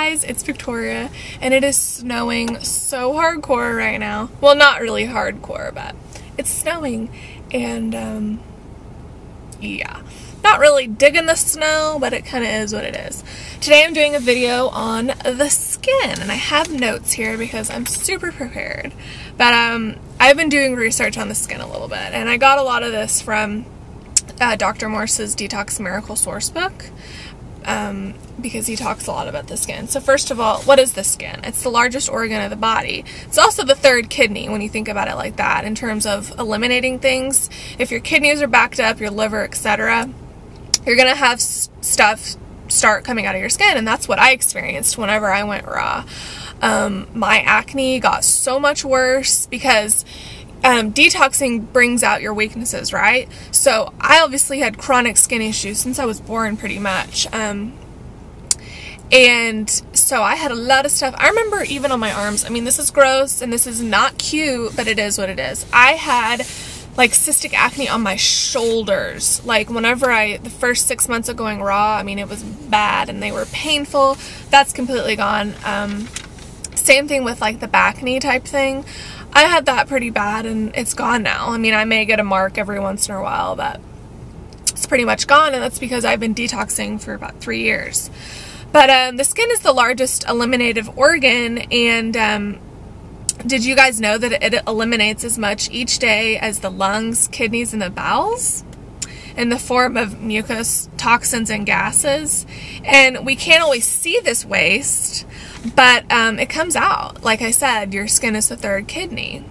guys, it's Victoria, and it is snowing so hardcore right now. Well, not really hardcore, but it's snowing, and yeah, not really digging the snow, but it kind of is what it is. Today I'm doing a video on the skin, and I have notes here because I'm super prepared, but I've been doing research on the skin a little bit, and I got a lot of this from Dr. Morse's Detox Miracle Source book, because he talks a lot about the skin. So first of all, what is the skin? It's the largest organ of the body. It's also the third kidney when you think about it like that, in terms of eliminating things. If your kidneys are backed up, your liver, etc., you're gonna have stuff start coming out of your skin, and that's what I experienced whenever I went raw. My acne got so much worse because detoxing brings out your weaknesses, right? So I obviously had chronic skin issues since I was born, pretty much. And so I had a lot of stuff. I remember even on my arms, I mean, this is gross and this is not cute, but it is what it is. I had like cystic acne on my shoulders. Like whenever the first 6 months of going raw, I mean, it was bad and they were painful. That's completely gone. Same thing with like the back knee type thing. I had that pretty bad and it's gone now. I mean, I may get a mark every once in a while, but it's pretty much gone, and that's because I've been detoxing for about 3 years. But the skin is the largest eliminative organ, and did you guys know that it eliminates as much each day as the lungs, kidneys, and the bowels in the form of mucus, toxins, and gases? And we can't always see this waste, but it comes out. Like I said, your skin is the third kidney.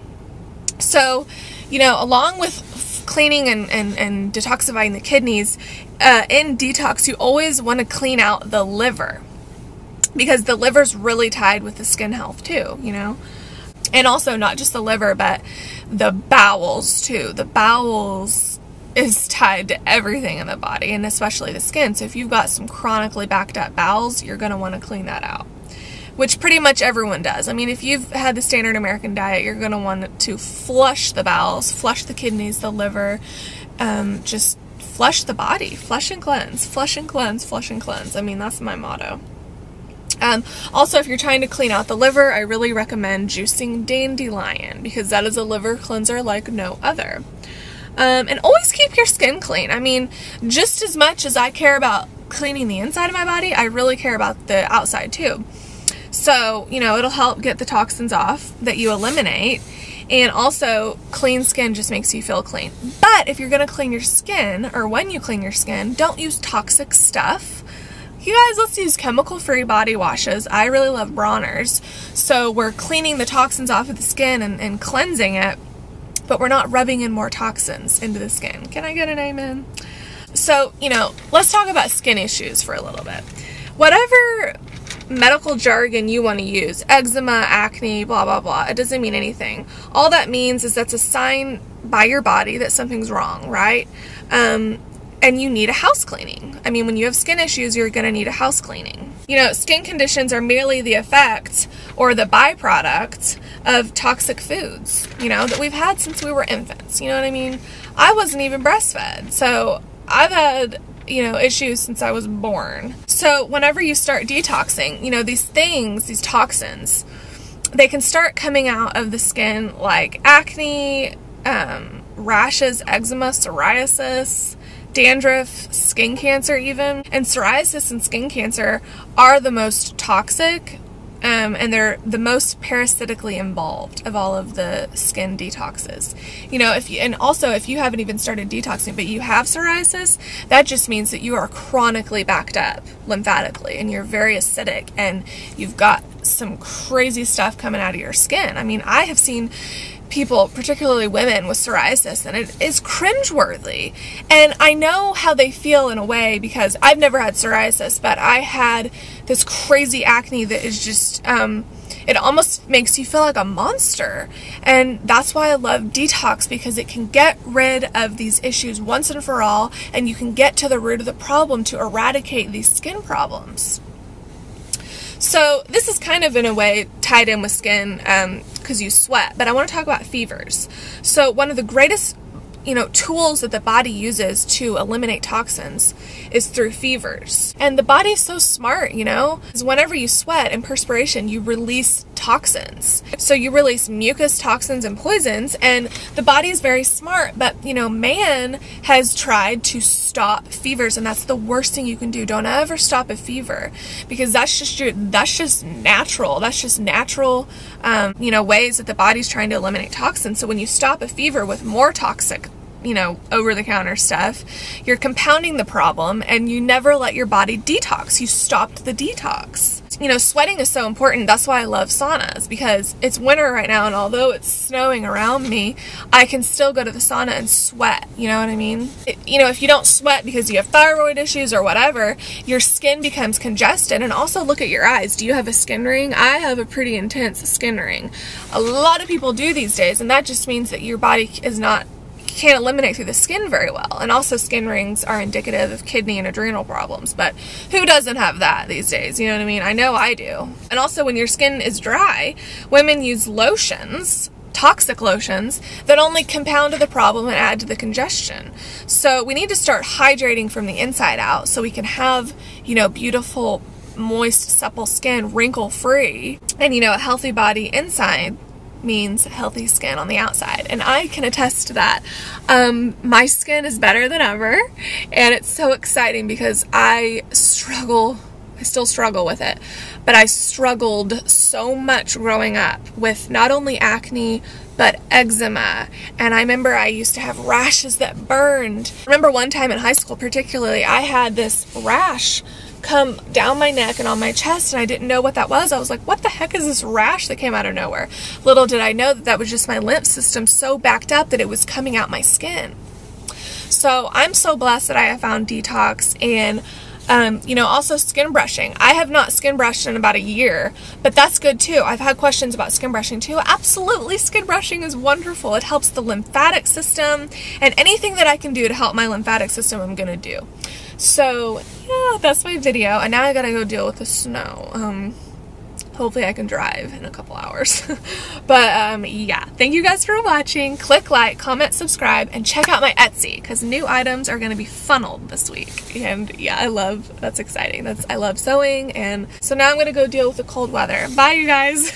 So, you know, along with cleaning and detoxifying the kidneys, in detox, you always want to clean out the liver, because the liver's really tied with the skin health too, you know? And also not just the liver, but the bowels too. The bowels is tied to everything in the body, and especially the skin. So if you've got some chronically backed up bowels, you're going to want to clean that out, which pretty much everyone does. I mean, if you've had the standard American diet, you're going to want to flush the bowels, flush the kidneys, the liver, just flush the body, flush and cleanse, flush and cleanse, flush and cleanse. I mean, that's my motto. Also, if you're trying to clean out the liver, I really recommend juicing dandelion, because that is a liver cleanser like no other. And always keep your skin clean. I mean, just as much as I care about cleaning the inside of my body, I really care about the outside too. So, you know, it'll help get the toxins off that you eliminate. And also, clean skin just makes you feel clean. But if you're going to clean your skin, or when you clean your skin, don't use toxic stuff. You guys, let's use chemical-free body washes. I really love bronzers. So we're cleaning the toxins off of the skin and cleansing it, but we're not rubbing in more toxins into the skin. Can I get an amen? So, you know, let's talk about skin issues for a little bit. Whatever medical jargon you want to use, eczema, acne, blah, blah, blah, it doesn't mean anything. All that means is that's a sign by your body that something's wrong, right? And you need a house cleaning. I mean, when you have skin issues, you're going to need a house cleaning. You know, skin conditions are merely the effect or the byproduct of toxic foods, you know, that we've had since we were infants. You know what I mean? I wasn't even breastfed, so I've had, you know, issues since I was born. So whenever you start detoxing, you know, these things, these toxins, they can start coming out of the skin like acne, rashes, eczema, psoriasis, dandruff, skin cancer even. And psoriasis and skin cancer are the most toxic, and they're the most parasitically involved of all of the skin detoxes. You know, and also if you haven't even started detoxing, but you have psoriasis, that just means that you are chronically backed up lymphatically, and you're very acidic, and you've got some crazy stuff coming out of your skin. I mean, I have seen people, particularly women, with psoriasis, and it is cringeworthy. And I know how they feel in a way, because I've never had psoriasis, but I had this crazy acne that is just, it almost makes you feel like a monster. And that's why I love detox, because it can get rid of these issues once and for all, and you can get to the root of the problem to eradicate these skin problems. So this is kind of in a way tied in with skin, because you sweat, but I want to talk about fevers. So one of the greatest tools that the body uses to eliminate toxins is through fevers. And the body's so smart, because whenever you sweat and perspiration, you release toxins. So you release mucus, toxins, and poisons, and the body is very smart, but man has tried to stop fevers, and that's the worst thing you can do. Don't ever stop a fever, because that's just natural. That's just natural, ways that the body's trying to eliminate toxins. So when you stop a fever with more toxic over-the-counter stuff, you're compounding the problem, and you never let your body detox. You stopped the detox. Sweating is so important. That's why I love saunas, because it's winter right now, and although it's snowing around me, I can still go to the sauna and sweat. You know what I mean? If you don't sweat because you have thyroid issues or whatever, your skin becomes congested. And also look at your eyes. Do you have a skin ring? I have a pretty intense skin ring. A lot of people do these days, and that just means that your body can't eliminate through the skin very well. And also skin rings are indicative of kidney and adrenal problems, but who doesn't have that these days? You know what I mean? I know I do. And also when your skin is dry, women use lotions, toxic lotions, that only compound the problem and add to the congestion. So we need to start hydrating from the inside out so we can have, beautiful, moist, supple skin, wrinkle-free, and, a healthy body inside means healthy skin on the outside. And I can attest to that. My skin is better than ever, and it's so exciting because I still struggle with it, but I struggled so much growing up with not only acne but eczema. And I remember I used to have rashes that burned. I remember one time in high school particularly, I had this rash come down my neck and on my chest, and I didn't know what that was. I was like, what the heck is this rash that came out of nowhere? Little did I know that was just my lymph system so backed up that it was coming out my skin. So I'm so blessed that I have found Detox, and also skin brushing. I have not skin brushed in about a year, but that's good too. I've had questions about skin brushing too. Absolutely, skin brushing is wonderful. It helps the lymphatic system, and anything that I can do to help my lymphatic system, I'm gonna do. So yeah, that's my video, and now I gotta go deal with the snow. Hopefully I can drive in a couple hours. But yeah, thank you guys for watching. Click like, comment, subscribe, and check out my Etsy, because new items are going to be funneled this week. And yeah, that's exciting. I love sewing, and so now I'm going to go deal with the cold weather. Bye, you guys.